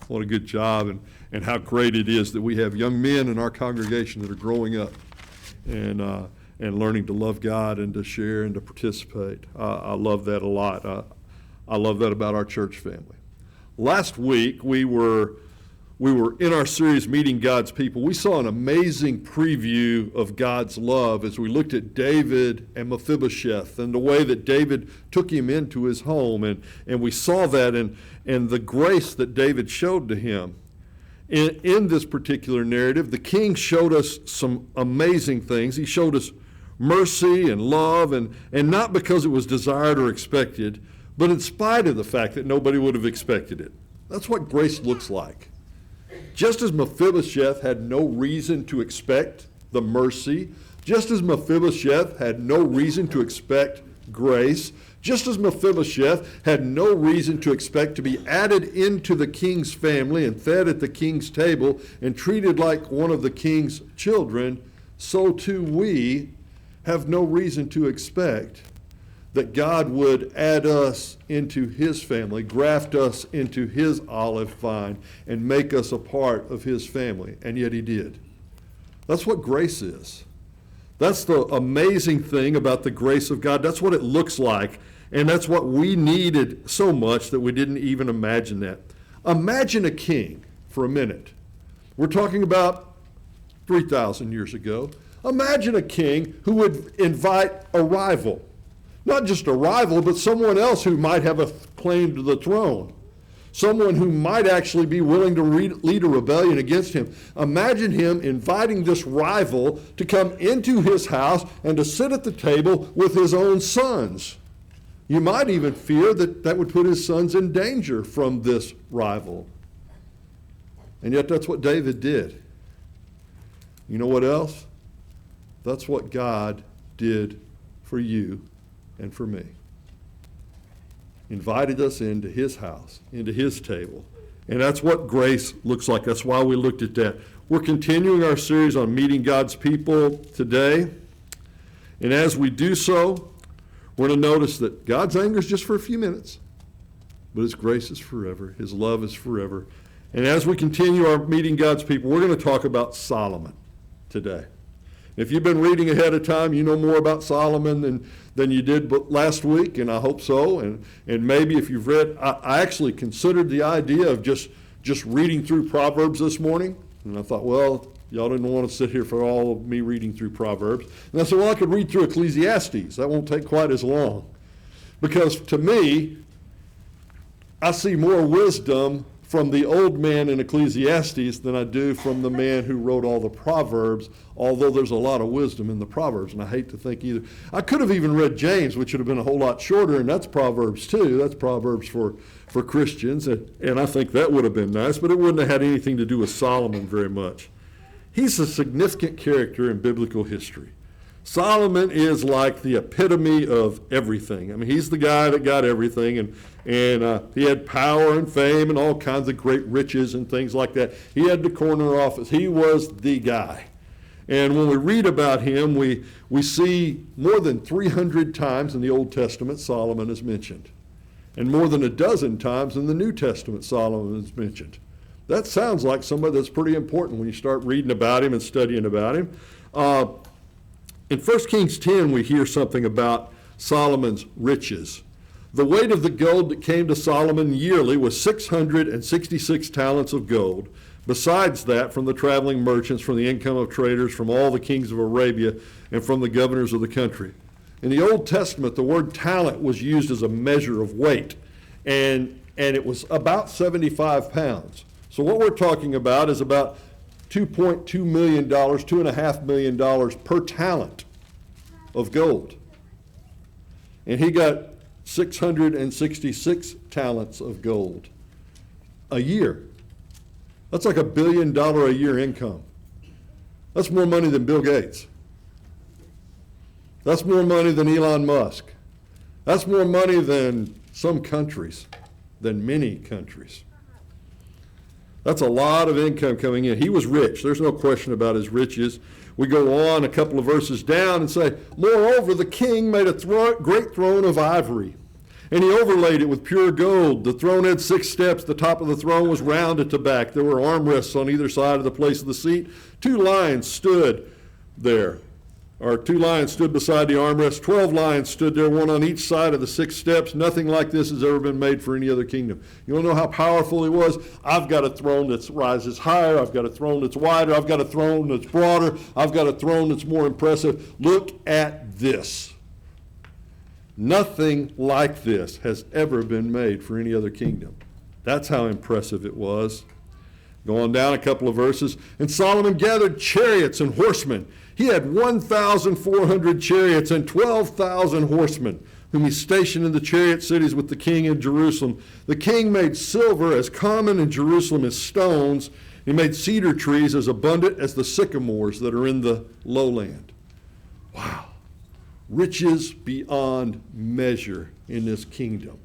What a good job, and how great it is that we have young men in our congregation that are growing up and learning to love God and to share and to participate. I love that a lot. I love that about our church family. Last week, we were in our series, Meeting God's People. We saw an amazing preview of God's love as we looked at David and Mephibosheth and the way that David took him into his home. And we saw that in the grace that David showed to him. In this particular narrative, the king showed us some amazing things. He showed us mercy and love, and not because it was desired or expected, but in spite of the fact that nobody would have expected it. That's what grace looks like. Just as Mephibosheth had no reason to expect the mercy, just as Mephibosheth had no reason to expect grace, just as Mephibosheth had no reason to expect to be added into the king's family and fed at the king's table and treated like one of the king's children, so too we have no reason to expect that God would add us into his family, graft us into his olive vine, and make us a part of his family. And yet he did. That's what grace is. That's the amazing thing about the grace of God. That's what it looks like. And that's what we needed so much that we didn't even imagine that. Imagine a king for a minute. We're talking about 3,000 years ago. Imagine a king who would invite a rival. Not just a rival, but someone else who might have a claim to the throne. Someone who might actually be willing to lead a rebellion against him. Imagine him inviting this rival to come into his house and to sit at the table with his own sons. You might even fear that that would put his sons in danger from this rival. And yet that's what David did. You know what else? That's what God did for you and for me. Invited us into his house, into his table. And that's what grace looks like. That's why we looked at that. We're continuing our series on meeting God's people today. And as we do so, we're going to notice that God's anger is just for a few minutes, but his grace is forever. His love is forever. And as we continue our meeting God's people, we're going to talk about Solomon today. If you've been reading ahead of time, you know more about Solomon than you did last week, and I hope so. And maybe if you've read, I actually considered the idea of just reading through Proverbs this morning. And I thought, well, y'all didn't want to sit here for all of me reading through Proverbs. And I said, well, I could read through Ecclesiastes. That won't take quite as long. Because to me, I see more wisdom from the old man in Ecclesiastes than I do from the man who wrote all the Proverbs, although there's a lot of wisdom in the Proverbs, and I hate to think either. I could have even read James, which would have been a whole lot shorter, and that's Proverbs too. That's Proverbs for Christians, and I think that would have been nice, but it wouldn't have had anything to do with Solomon very much. He's a significant character in biblical history. Solomon is like the epitome of everything. I mean, he's the guy that got everything, and he had power and fame and all kinds of great riches and things like that. He had the corner office. He was the guy. And when we read about him, we see more than 300 times in the Old Testament Solomon is mentioned. And more than a dozen times in the New Testament Solomon is mentioned. That sounds like somebody that's pretty important when you start reading about him and studying about him. In 1 Kings 10, we hear something about Solomon's riches. The weight of the gold that came to Solomon yearly was 666 talents of gold. Besides that, from the traveling merchants, from the income of traders, from all the kings of Arabia, and from the governors of the country. In the Old Testament, the word talent was used as a measure of weight, and it was about 75 pounds. So what we're talking about is about $2.2 million, $2.5 million per talent of gold. And he got 666 talents of gold a year. That's like $1 billion a year income. That's more money than Bill Gates. That's more money than Elon Musk. That's more money than some countries, than many countries. That's a lot of income coming in. He was rich. There's no question about his riches. We go on a couple of verses down and say, moreover, the king made a great throne of ivory And he overlaid it with pure gold. The throne had 6 steps. The top of the throne was round at the back. There were armrests on either side of the place of the seat. 2 lions stood there. Or 2 lions stood beside the armrest. 12 lions stood there, one on each side of the 6 steps. Nothing like this has ever been made for any other kingdom. You want to know how powerful he was? I've got a throne that rises higher. I've got a throne that's wider. I've got a throne that's broader. I've got a throne that's more impressive. Look at this. Nothing like this has ever been made for any other kingdom. That's how impressive it was. Going down a couple of verses. And Solomon gathered chariots and horsemen. He had 1,400 chariots and 12,000 horsemen, whom he stationed in the chariot cities with the king in Jerusalem. The king made silver as common in Jerusalem as stones. He made cedar trees as abundant as the sycamores that are in the lowland. Wow. Riches beyond measure in this kingdom.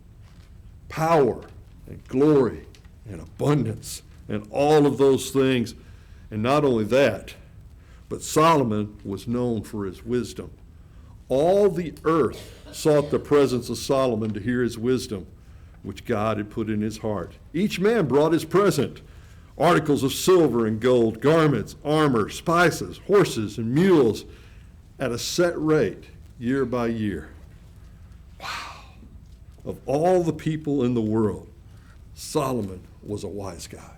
Power and glory and abundance and all of those things. And not only that, but Solomon was known for his wisdom. All the earth sought the presence of Solomon to hear his wisdom, which God had put in his heart. Each man brought his present, articles of silver and gold, garments, armor, spices, horses, and mules, at a set rate, year by year. Wow. Of all the people in the world, Solomon was a wise guy.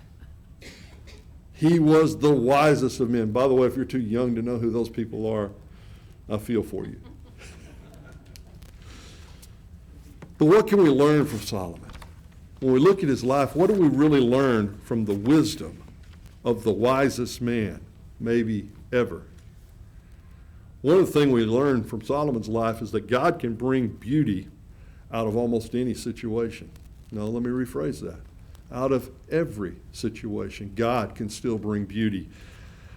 He was the wisest of men. By the way, if you're too young to know who those people are, I feel for you. But what can we learn from Solomon? When we look at his life, what do we really learn from the wisdom of the wisest man, maybe ever? One of the things we learn from Solomon's life is that God can bring beauty out of almost any situation. No, let me rephrase that. Out of every situation, God can still bring beauty.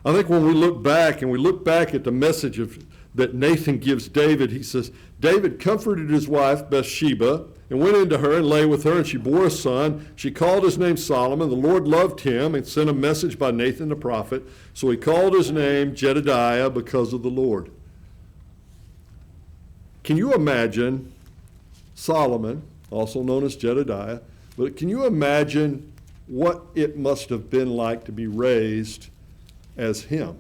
I think when we look back at the message that Nathan gives David, he says, David comforted his wife Bathsheba and went into her and lay with her, and she bore a son. She called his name Solomon. The Lord loved him and sent a message by Nathan the prophet. So he called his name Jedediah because of the Lord. Can you imagine Solomon, also known as Jedediah, but can you imagine what it must have been like to be raised as him? And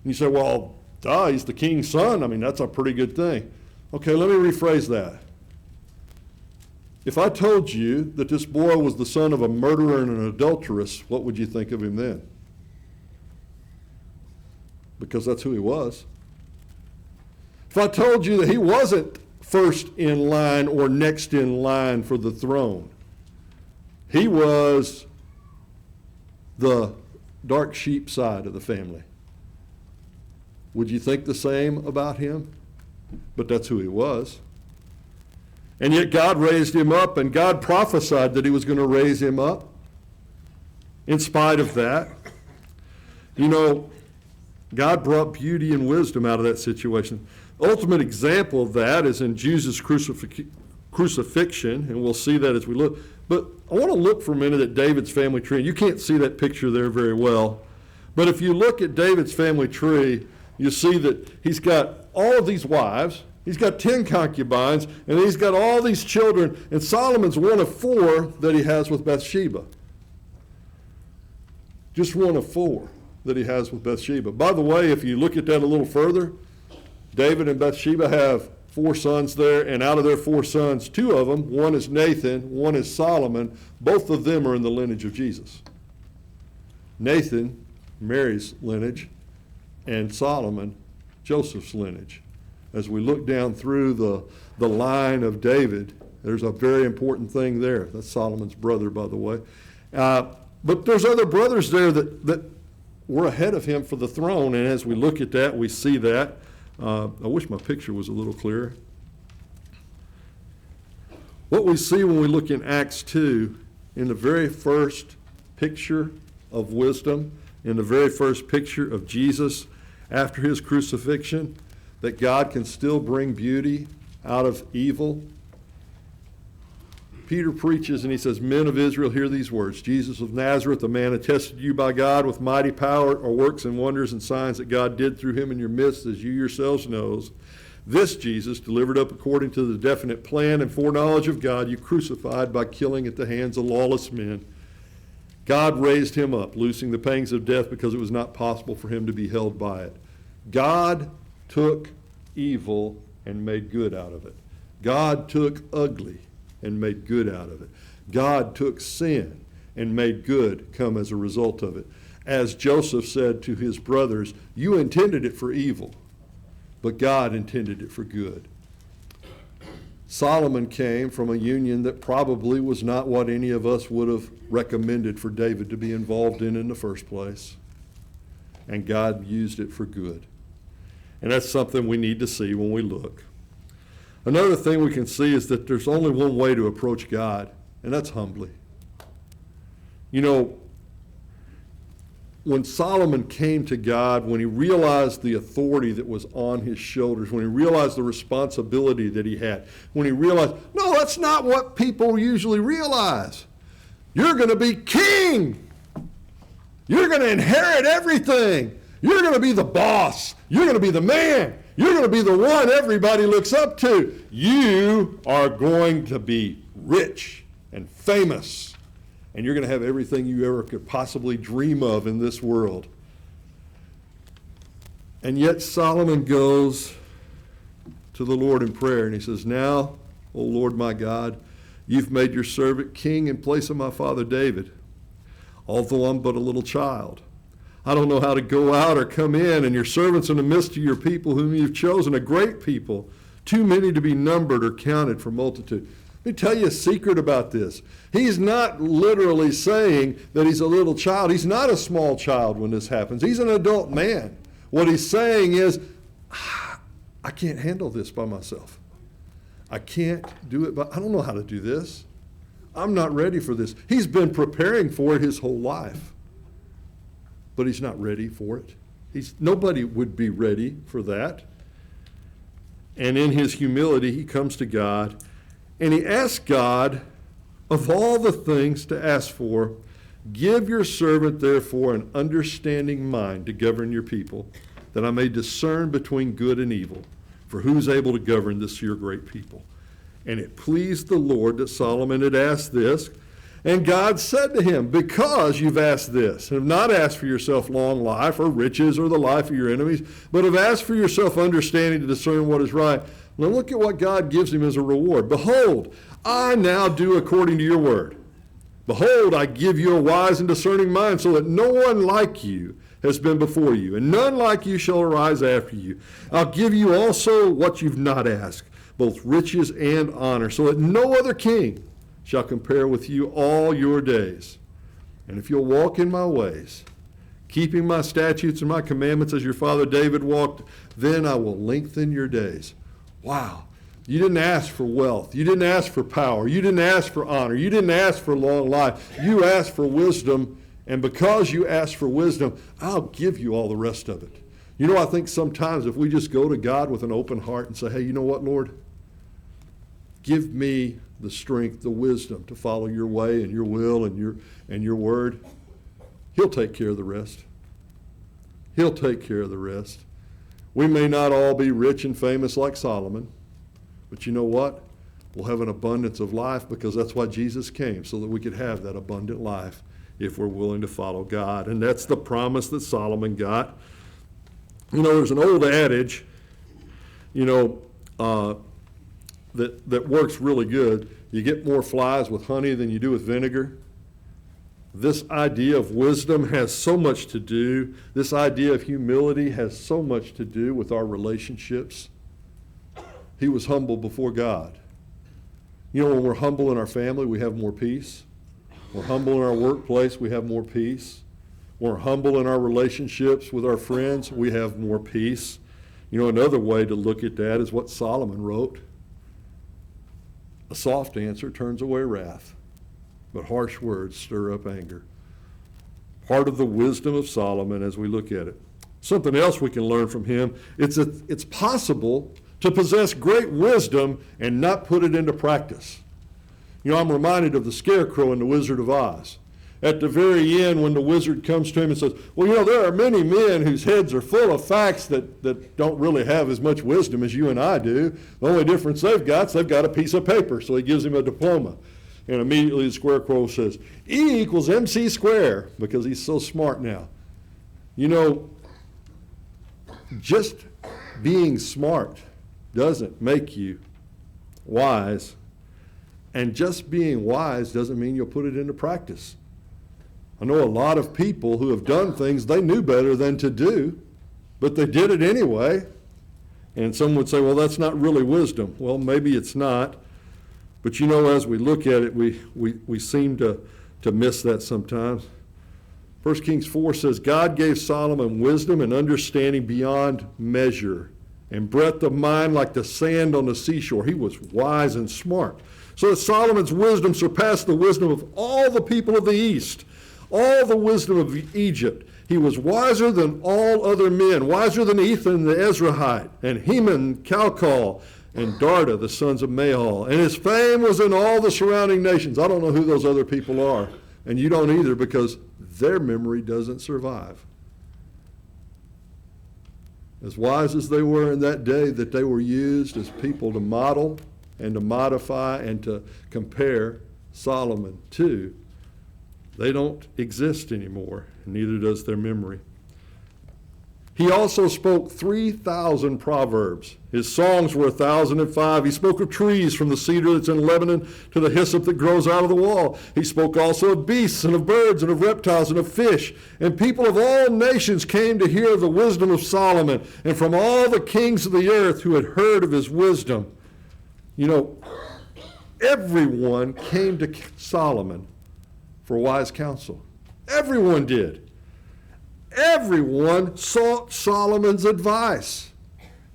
you say, well, duh, he's the king's son. I mean, that's a pretty good thing. Okay, let me rephrase that. If I told you that this boy was the son of a murderer and an adulteress, what would you think of him then? Because that's who he was. If I told you that he wasn't first in line or next in line for the throne, he was the dark sheep side of the family, would you think the same about him? But that's who he was. And yet God raised him up, and God prophesied that he was going to raise him up. In spite of that, you know, God brought beauty and wisdom out of that situation. Ultimate example of that is in Jesus' crucifixion, and we'll see that as we look. But I want to look for a minute at David's family tree. You can't see that picture there very well. But if you look at David's family tree, you see that he's got all of these wives. He's got 10 concubines, and he's got all these children. And Solomon's one of 4 that he has with Bathsheba. Just one of 4 that he has with Bathsheba. By the way, if you look at that a little further, David and Bathsheba have 4 sons there, and out of their 4 sons, 2 of them, one is Nathan, one is Solomon, both of them are in the lineage of Jesus. Nathan, Mary's lineage, and Solomon, Joseph's lineage. As we look down through the line of David, there's a very important thing there. That's Solomon's brother, by the way. But there's other brothers there that were ahead of him for the throne, and as we look at that, we see that. I wish my picture was a little clearer. What we see when we look in Acts 2, in the very first picture of wisdom, in the very first picture of Jesus after his crucifixion, that God can still bring beauty out of evil. Peter preaches and he says, men of Israel, hear these words. Jesus of Nazareth, a man attested to you by God with mighty power or works and wonders and signs that God did through him in your midst, as you yourselves This Jesus, delivered up according to the definite plan and foreknowledge of God, you crucified by killing at the hands of lawless men. God raised him up, loosing the pangs of death because it was not possible for him to be held by it. God took evil and made good out of it. God took ugly and made good out of it. God took sin and made good come as a result of it. As Joseph said to his brothers, you intended it for evil, but God intended it for good. Solomon came from a union that probably was not what any of us would have recommended for David to be involved in the first place. And God used it for good. And that's something we need to see when we look. Another thing we can see is that there's only one way to approach God, and that's humbly. You know, when Solomon came to God, when he realized the authority that was on his shoulders, when he realized the responsibility that he had, when he realized, no, that's not what people usually realize. You're going to be king. You're going to inherit everything. You're going to be the boss. You're going to be the man. You're going to be the one everybody looks up to. You are going to be rich and famous. And you're going to have everything you ever could possibly dream of in this world. And yet Solomon goes to the Lord in prayer and he says, now, O Lord my God, you've made your servant king in place of my father David, although I'm but a little child. I don't know how to go out or come in, and your servant's in the midst of your people whom you've chosen, a great people, too many to be numbered or counted for multitude. Let me tell you a secret about this. He's not literally saying that he's a little child. He's not a small child when this happens. He's an adult man. What he's saying is, I can't handle this by myself. I can't do it, but I don't know how to do this. I'm not ready for this. He's been preparing for it his whole life, but he's not ready for it. Nobody would be ready for that. And in his humility, he comes to God, and he asks God, of all the things to ask for, give your servant, therefore, an understanding mind to govern your people, that I may discern between good and evil. For who's able to govern this your great people? And it pleased the Lord that Solomon had asked this. And God said to him, because you've asked this, and have not asked for yourself long life or riches or the life of your enemies, but have asked for yourself understanding to discern what is right. Now look at what God gives him as a reward. Behold, I now do according to your word. Behold, I give you a wise and discerning mind, so that no one like you has been before you, and none like you shall arise after you. I'll give you also what you've not asked, both riches and honor, so that no other king shall compare with you all your days. And if you'll walk in my ways, keeping my statutes and my commandments as your father David walked, then I will lengthen your days. Wow. You didn't ask for wealth. You didn't ask for power. You didn't ask for honor. You didn't ask for long life. You asked for wisdom, and because you asked for wisdom, I'll give you all the rest of it. You know, I think sometimes if we just go to God with an open heart and say, hey, you know what, Lord? Give me the strength, the wisdom to follow your way and your will and your word. He'll take care of the rest. He'll take care of the rest. We may not all be rich and famous like Solomon, but you know what? We'll have an abundance of life because that's why Jesus came, so that we could have that abundant life if we're willing to follow God. And that's the promise that Solomon got. You know, there's an old adage, that works really good. You get more flies with honey than you do with vinegar. This idea of wisdom has so much to do. This idea of humility has so much to do with our relationships. He was humble before God. You know, when we're humble in our family, we have more peace. When we're humble in our workplace, we have more peace. When we're humble in our relationships with our friends, we have more peace. You know, another way to look at that is what Solomon wrote. A soft answer turns away wrath, but harsh words stir up anger. Part of the wisdom of Solomon as we look at it. Something else we can learn from him, it's possible to possess great wisdom and not put it into practice. You know, I'm reminded of the scarecrow in The Wizard of Oz. at the very end when the wizard comes to him and says, well, you know, there are many men whose heads are full of facts that don't really have as much wisdom as you and I do. The only difference they've got a piece of paper. So he gives him a diploma. And immediately the scarecrow says, E equals MC square, because he's so smart now. You know, just being smart doesn't make you wise. And just being wise doesn't mean you'll put it into practice. I know a lot of people who have done things they knew better than to do, but they did it anyway. And some would say, well, that's not really wisdom. Well, maybe it's not. But you know, as we look at it, we seem to miss that sometimes. 1 Kings 4 says, God gave Solomon wisdom and understanding beyond measure, and breadth of mind like the sand on the seashore. He was wise and smart. So that Solomon's wisdom surpassed the wisdom of all the people of the East, all the wisdom of Egypt. He was wiser than all other men, wiser than Ethan the Ezrahite, and Heman, Calcol, and Darda, the sons of Mahal. And his fame was in all the surrounding nations. I don't know who those other people are, and you don't either, because their memory doesn't survive. As wise as they were in that day, that they were used as people to model and to modify and to compare Solomon to, they don't exist anymore, and neither does their memory. He also spoke 3,000 proverbs. His songs were 1,005. He spoke of trees, from the cedar that's in Lebanon to the hyssop that grows out of the wall. He spoke also of beasts and of birds and of reptiles and of fish. And people of all nations came to hear of the wisdom of Solomon, and from all the kings of the earth who had heard of his wisdom. You know, everyone came to Solomon for wise counsel. Everyone did. Everyone sought Solomon's advice.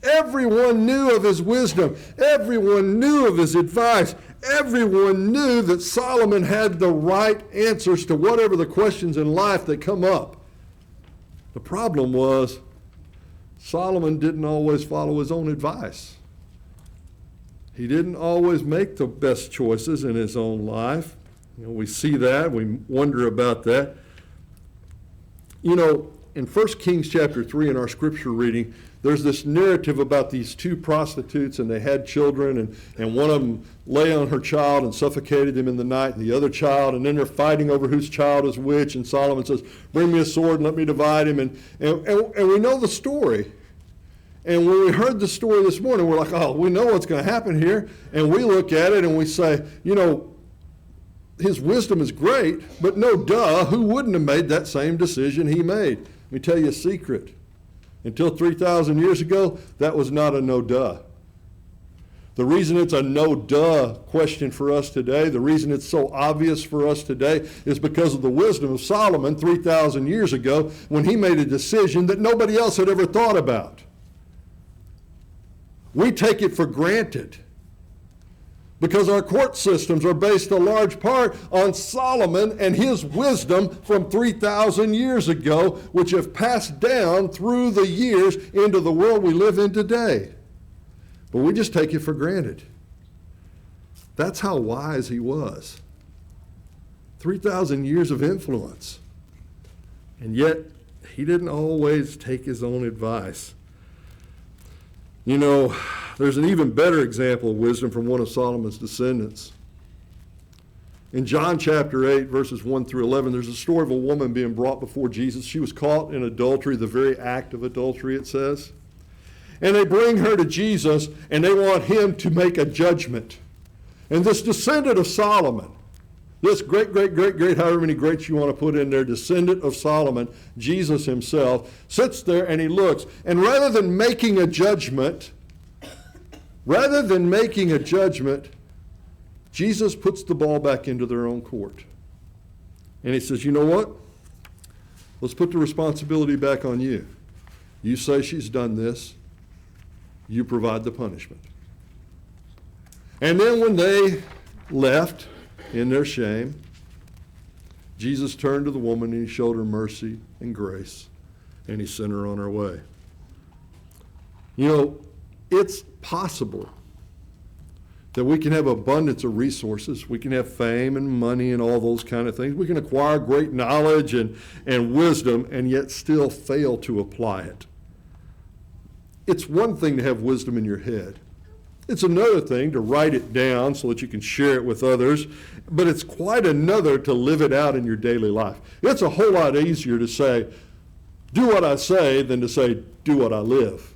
Everyone knew of his wisdom. Everyone knew of his advice. Everyone knew that Solomon had the right answers to whatever the questions in life that come up. The problem was Solomon didn't always follow his own advice. He didn't always make the best choices in his own life. You know, we see that. We wonder about that. You know, in 1 Kings chapter 3 in our scripture reading, there's this narrative about these two prostitutes, and they had children, and one of them lay on her child and suffocated him in the night, and the other child, and then they're fighting over whose child is which, and Solomon says, bring me a sword and let me divide him, and we know the story. And when we heard the story this morning, we're like, oh, we know what's going to happen here, and we look at it and we say, you know, his wisdom is great, but no duh, who wouldn't have made that same decision he made? Let me tell you a secret. Until 3,000 years ago, that was not a no duh. The reason it's a no duh question for us today, the reason it's so obvious for us today, is because of the wisdom of Solomon 3,000 years ago, when he made a decision that nobody else had ever thought about. We take it for granted, because our court systems are based a large part on Solomon and his wisdom from 3,000 years ago, which have passed down through the years into the world we live in today. But we just take it for granted. That's how wise he was. 3,000 years of influence. And yet, he didn't always take his own advice. You know, there's an even better example of wisdom from one of Solomon's descendants. In John chapter 8, verses 1 through 11, there's a story of a woman being brought before Jesus. She was caught in adultery, the very act of adultery, it says. And they bring her to Jesus, and they want him to make a judgment. And this descendant of Solomon, this great, however many greats you want to put in there, descendant of Solomon, Jesus himself, sits there and he looks. And rather than making a judgment, Jesus puts the ball back into their own court. And he says, you know what? Let's put the responsibility back on you. You say she's done this. You provide the punishment. And then when they left in their shame, Jesus turned to the woman and he showed her mercy and grace, and he sent her on her way. You know, it's possible that we can have abundance of resources. We can have fame and money and all those kind of things. We can acquire great knowledge and wisdom and yet still fail to apply it. It's one thing to have wisdom in your head. It's another thing to write it down so that you can share it with others, but it's quite another to live it out in your daily life. It's a whole lot easier to say, do what I say, than to say, do what I live.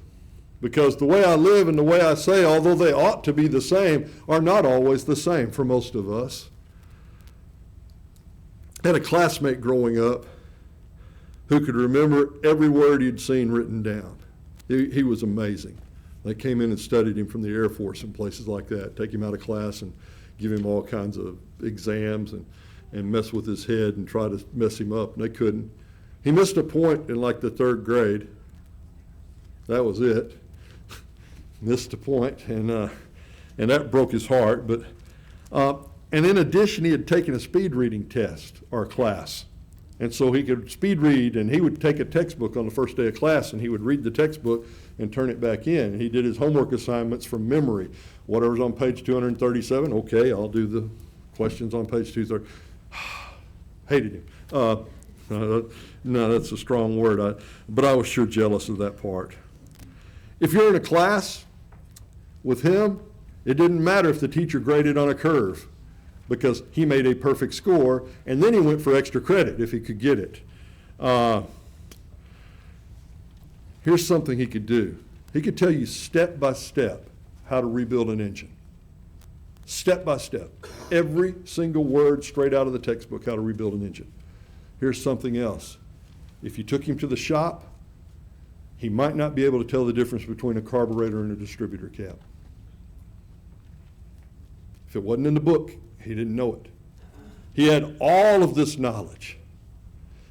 Because the way I live and the way I say, although they ought to be the same, are not always the same for most of us. I had a classmate growing up who could remember every word he'd seen written down. He was amazing. They came in and studied him from the Air Force and places like that, take him out of class and give him all kinds of exams and mess with his head and try to mess him up, and they couldn't. He missed a point in like the 3rd grade. That was it. Missed a point, and that broke his heart. But and in addition, he had taken a speed reading test or class. And so he could speed read, and he would take a textbook on the first day of class, and he would read the textbook and turn it back in. He did his homework assignments from memory. Whatever's on page 237, okay, I'll do the questions on page 230. Hated him. No, that's a strong word, but I was sure jealous of that part. If you're in a class with him, it didn't matter if the teacher graded on a curve, because he made a perfect score, and then he went for extra credit if he could get it. Here's something he could do. He could tell you step by step how to rebuild an engine. Step by step. Every single word straight out of the textbook, how to rebuild an engine. Here's something else. If you took him to the shop, he might not be able to tell the difference between a carburetor and a distributor cap. If it wasn't in the book, he didn't know it. He had all of this knowledge.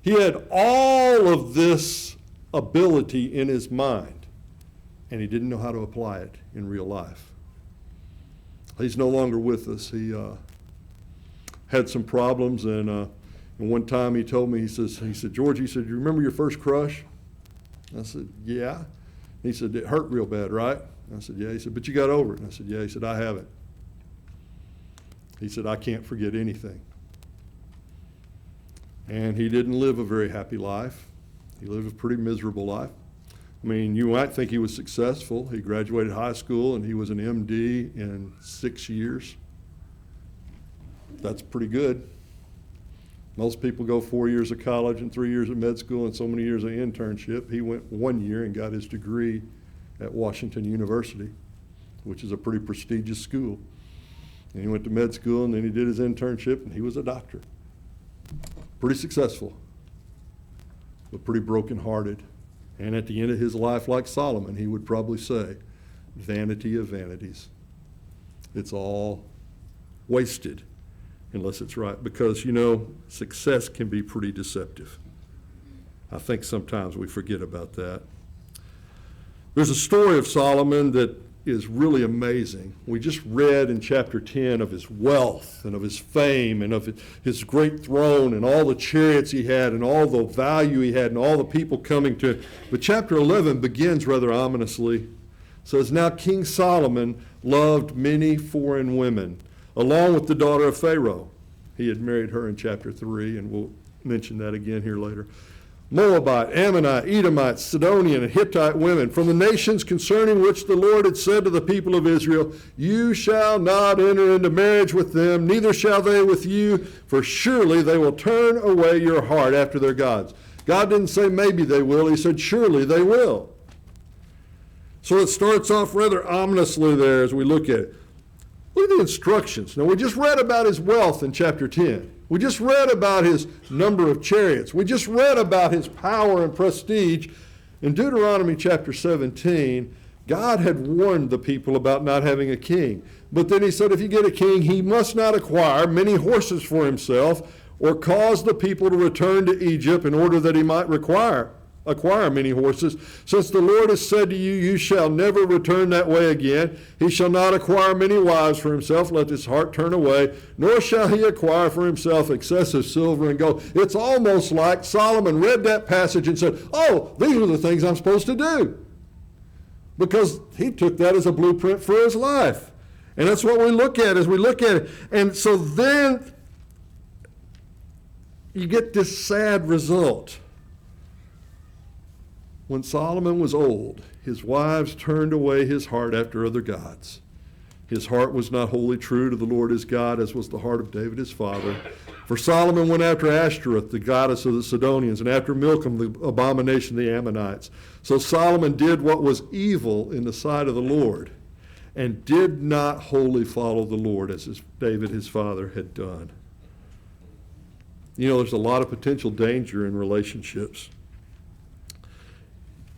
He had all of this ability in his mind, and he didn't know how to apply it in real life. He's no longer with us. He had some problems, and one time he told me, he said, George, he said, you remember your first crush? I said, yeah. He said, it hurt real bad, right? I said, yeah. He said, but you got over it. And I said, yeah. He said, I haven't. He said, I can't forget anything. And he didn't live a very happy life. He lived a pretty miserable life. I mean, you might think he was successful. He graduated high school and he was an MD in 6 years. That's pretty good. Most people go 4 years of college and 3 years of med school and so many years of internship. He went 1 year and got his degree at Washington University, which is a pretty prestigious school. And he went to med school, and then he did his internship, and he was a doctor. Pretty successful, but pretty brokenhearted. And at the end of his life, like Solomon, he would probably say, vanity of vanities. It's all wasted unless it's right. Because, you know, success can be pretty deceptive. I think sometimes we forget about that. There's a story of Solomon that is really amazing. We just read in chapter 10 of his wealth and of his fame and of his great throne and all the chariots he had and all the value he had and all the people coming to him. But chapter 11 begins rather ominously. It says, now King Solomon loved many foreign women, along with the daughter of Pharaoh. He had married her in chapter 3, and we'll mention that again here later. Moabite, Ammonite, Edomite, Sidonian, and Hittite women, from the nations concerning which the Lord had said to the people of Israel, you shall not enter into marriage with them, neither shall they with you, for surely they will turn away your heart after their gods. God didn't say maybe they will, he said surely they will. So it starts off rather ominously there as we look at it. Look at the instructions. Now we just read about his wealth in chapter 10. We just read about his number of chariots. We just read about his power and prestige. In Deuteronomy chapter 17, God had warned the people about not having a king. But then he said if you get a king, he must not acquire many horses for himself or cause the people to return to Egypt in order that he might acquire many horses. Since the Lord has said to you, you shall never return that way again. He shall not acquire many wives for himself, let his heart turn away, nor shall he acquire for himself excessive silver and gold. It's almost like Solomon read that passage and said, oh, these are the things I'm supposed to do. Because he took that as a blueprint for his life. And that's what we look at as we look at it. And so then you get this sad result. When Solomon was old, his wives turned away his heart after other gods. His heart was not wholly true to the Lord his God, as was the heart of David his father. For Solomon went after Ashtoreth, the goddess of the Sidonians, and after Milcom, the abomination of the Ammonites. So Solomon did what was evil in the sight of the Lord, and did not wholly follow the Lord, as David his father had done. You know, there's a lot of potential danger in relationships.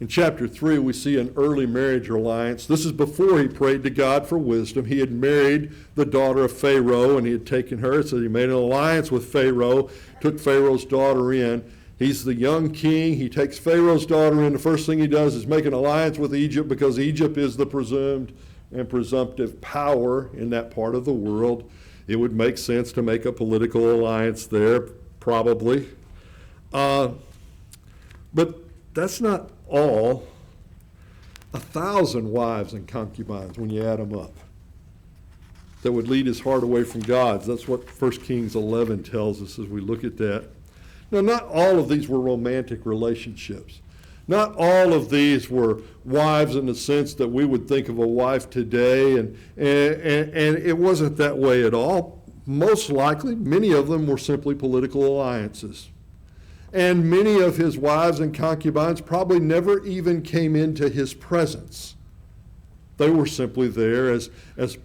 In chapter 3, we see an early marriage alliance. This is before he prayed to God for wisdom. He had married the daughter of Pharaoh, and he had taken her, so he made an alliance with Pharaoh, took Pharaoh's daughter in. He's the young king. He takes Pharaoh's daughter in. The first thing he does is make an alliance with Egypt, because Egypt is the presumed and presumptive power in that part of the world. It would make sense to make a political alliance there, probably. But that's not all. 1,000 wives and concubines, when you add them up, that would lead his heart away from God. That's what 1 Kings 11 tells us as we look at that. Now, not all of these were romantic relationships. Not all of these were wives in the sense that we would think of a wife today, and it wasn't that way at all. Most likely, many of them were simply political alliances. And many of his wives and concubines probably never even came into his presence. They were simply there as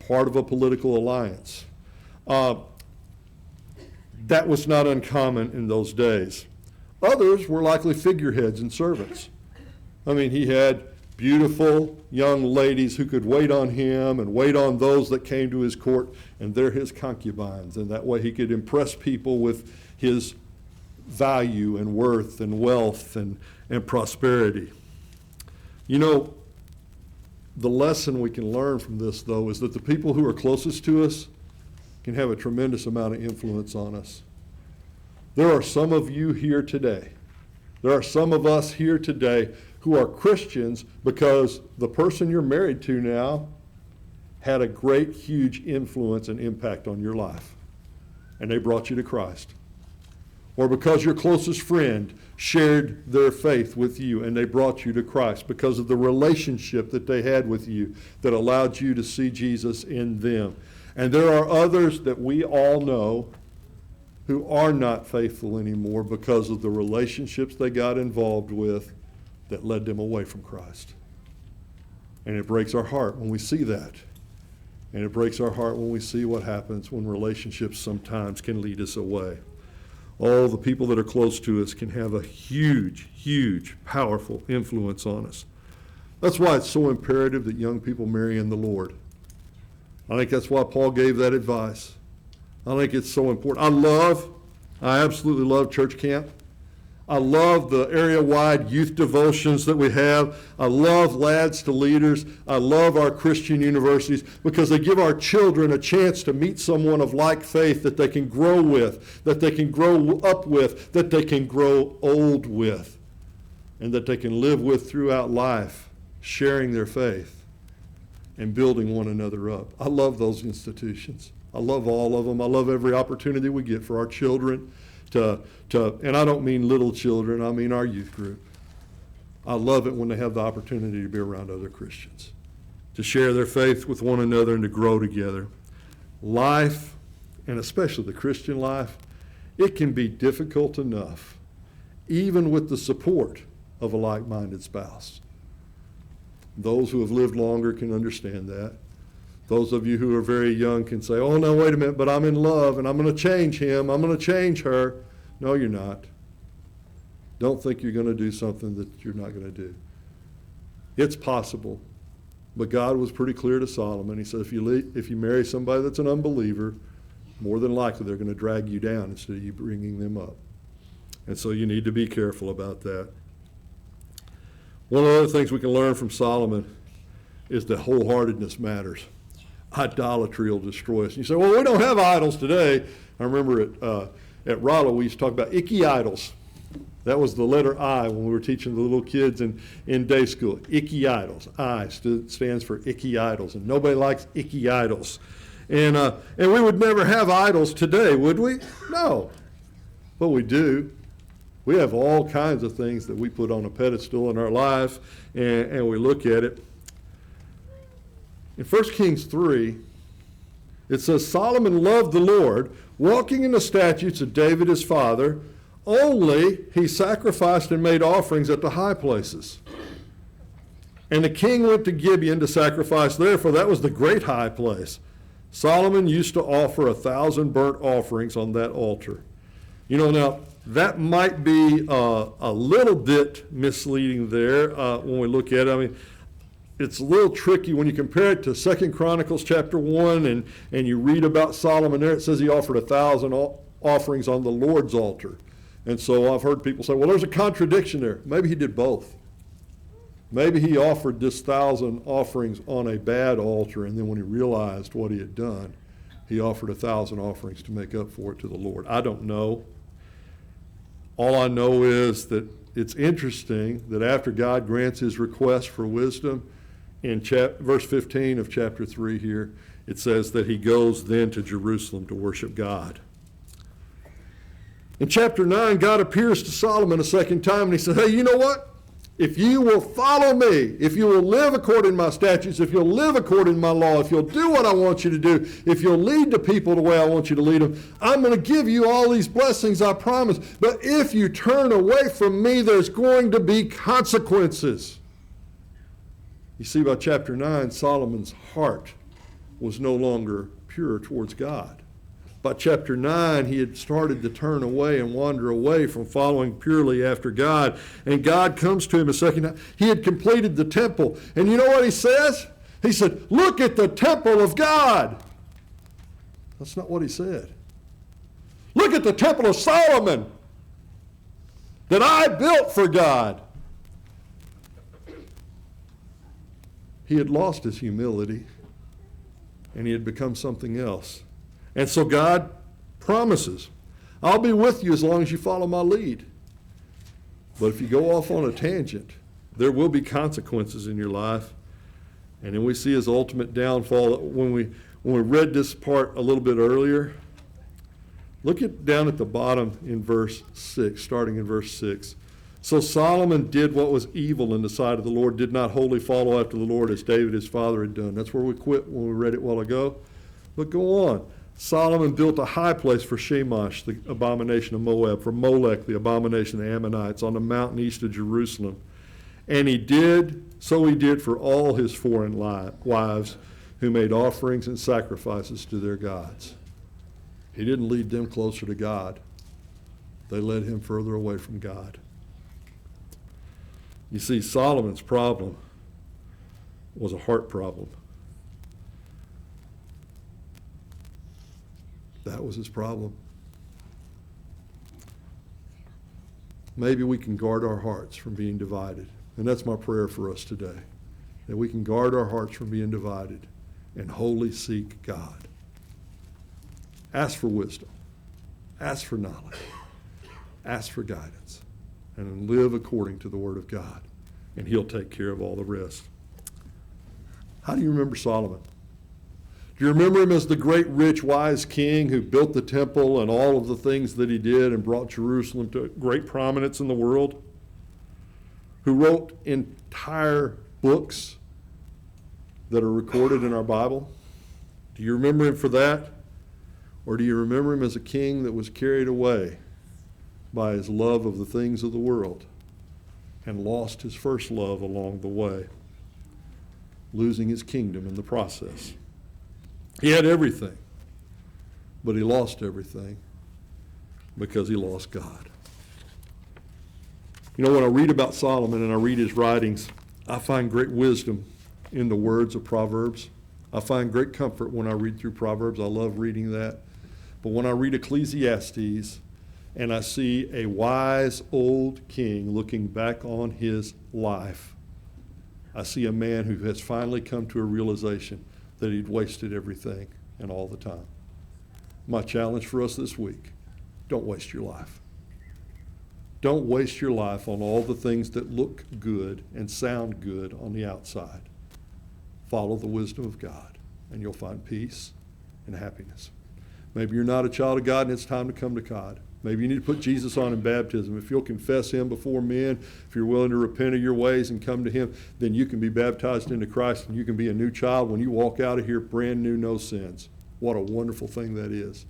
part of a political alliance. That was not uncommon in those days. Others were likely figureheads and servants. I mean, he had beautiful young ladies who could wait on him and wait on those that came to his court, and they're his concubines. And that way he could impress people with his value and worth and wealth and prosperity. You know, the lesson we can learn from this, though, is that the people who are closest to us can have a tremendous amount of influence on us. There are some of you here today. There are some of us here today who are Christians because the person you're married to now had a great, huge influence and impact on your life, and they brought you to Christ. Or because your closest friend shared their faith with you and they brought you to Christ because of the relationship that they had with you that allowed you to see Jesus in them. And there are others that we all know who are not faithful anymore because of the relationships they got involved with that led them away from Christ. And it breaks our heart when we see that. And it breaks our heart when we see what happens when relationships sometimes can lead us away. All the people that are close to us can have a huge, huge, powerful influence on us. That's why it's so imperative that young people marry in the Lord. I think that's why Paul gave that advice. I think it's so important. I absolutely love church camp. I love the area-wide youth devotions that we have. I love Lads to Leaders. I love our Christian universities because they give our children a chance to meet someone of like faith that they can grow with, that they can grow up with, that they can grow old with, and that they can live with throughout life, sharing their faith and building one another up. I love those institutions. I love all of them. I love every opportunity we get for our children and I don't mean little children, I mean our youth group. I love it when they have the opportunity to be around other Christians, to share their faith with one another and to grow together. Life, and especially the Christian life, it can be difficult enough, even with the support of a like-minded spouse. Those who have lived longer can understand that. Those of you who are very young can say, oh, no, wait a minute, but I'm in love and I'm going to change him. I'm going to change her. No, you're not. Don't think you're going to do something that you're not going to do. It's possible. But God was pretty clear to Solomon. He said, if you marry somebody that's an unbeliever, more than likely they're going to drag you down instead of you bringing them up. And so you need to be careful about that. One of the other things we can learn from Solomon is that wholeheartedness matters. Idolatry will destroy us. And you say, well, we don't have idols today. I remember at Rollo, we used to talk about icky idols. That was the letter I when we were teaching the little kids in day school. Icky idols. I stands for icky idols, and nobody likes icky idols. And we would never have idols today, would we? No. But we do. We have all kinds of things that we put on a pedestal in our life, and we look at it. In 1 Kings 3, it says, Solomon loved the Lord, walking in the statutes of David his father, only he sacrificed and made offerings at the high places. And the king went to Gibeon to sacrifice there, for that was the great high place. Solomon used to offer 1,000 burnt offerings on that altar. You know, now, that might be a little bit misleading there when we look at it. I mean, it's a little tricky when you compare it to 2 Chronicles chapter 1 and you read about Solomon there. It says he offered 1,000 offerings on the Lord's altar. And so I've heard people say, well, there's a contradiction there. Maybe he did both. Maybe he offered this 1,000 offerings on a bad altar, and then when he realized what he had done, he offered 1,000 offerings to make up for it to the Lord. I don't know. All I know is that it's interesting that after God grants his request for wisdom, in verse 15 of chapter 3 here, it says that he goes then to Jerusalem to worship God. In chapter 9, God appears to Solomon a second time, and he said, hey, you know what? If you will follow me, if you will live according to my statutes, if you'll live according to my law, if you'll do what I want you to do, if you'll lead the people the way I want you to lead them, I'm going to give you all these blessings, I promise. But if you turn away from me, there's going to be consequences. You see, by chapter 9, Solomon's heart was no longer pure towards God. By chapter 9, he had started to turn away and wander away from following purely after God. And God comes to him a second time. He had completed the temple. And you know what he says? He said, look at the temple of God. That's not what he said. Look at the temple of Solomon that I built for God. He had lost his humility, and he had become something else. And so God promises, I'll be with you as long as you follow my lead. But if you go off on a tangent, there will be consequences in your life. And then we see his ultimate downfall. When we read this part a little bit earlier, look down at the bottom in verse 6, starting in verse 6. So Solomon did what was evil in the sight of the Lord, did not wholly follow after the Lord as David his father had done. That's where we quit when we read it a while ago. But go on. Solomon built a high place for Shamash, the abomination of Moab, for Molech, the abomination of the Ammonites, on the mountain east of Jerusalem. And he did for all his foreign wives who made offerings and sacrifices to their gods. He didn't lead them closer to God. They led him further away from God. You see, Solomon's problem was a heart problem. That was his problem. Maybe we can guard our hearts from being divided. And that's my prayer for us today, that we can guard our hearts from being divided and wholly seek God. Ask for wisdom. Ask for knowledge. Ask for guidance. And live according to the Word of God. And he'll take care of all the rest. How do you remember Solomon? Do you remember him as the great, rich, wise king who built the temple and all of the things that he did and brought Jerusalem to great prominence in the world? Who wrote entire books that are recorded in our Bible? Do you remember him for that? Or do you remember him as a king that was carried away by his love of the things of the world and lost his first love along the way, losing his kingdom in the process? He had everything, but he lost everything because he lost God. You know, when I read about Solomon and I read his writings, I find great wisdom in the words of Proverbs. I find great comfort when I read through Proverbs. I love reading that. But when I read Ecclesiastes and I see a wise old king looking back on his life, I see a man who has finally come to a realization that he'd wasted everything and all the time. My challenge for us this week, don't waste your life. Don't waste your life on all the things that look good and sound good on the outside. Follow the wisdom of God, and you'll find peace and happiness. Maybe you're not a child of God and it's time to come to God. Maybe you need to put Jesus on in baptism. If you'll confess him before men, if you're willing to repent of your ways and come to him, then you can be baptized into Christ and you can be a new child when you walk out of here brand new, no sins. What a wonderful thing that is.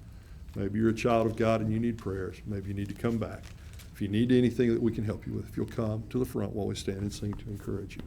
Maybe you're a child of God and you need prayers. Maybe you need to come back. If you need anything that we can help you with, if you'll come to the front while we stand and sing to encourage you.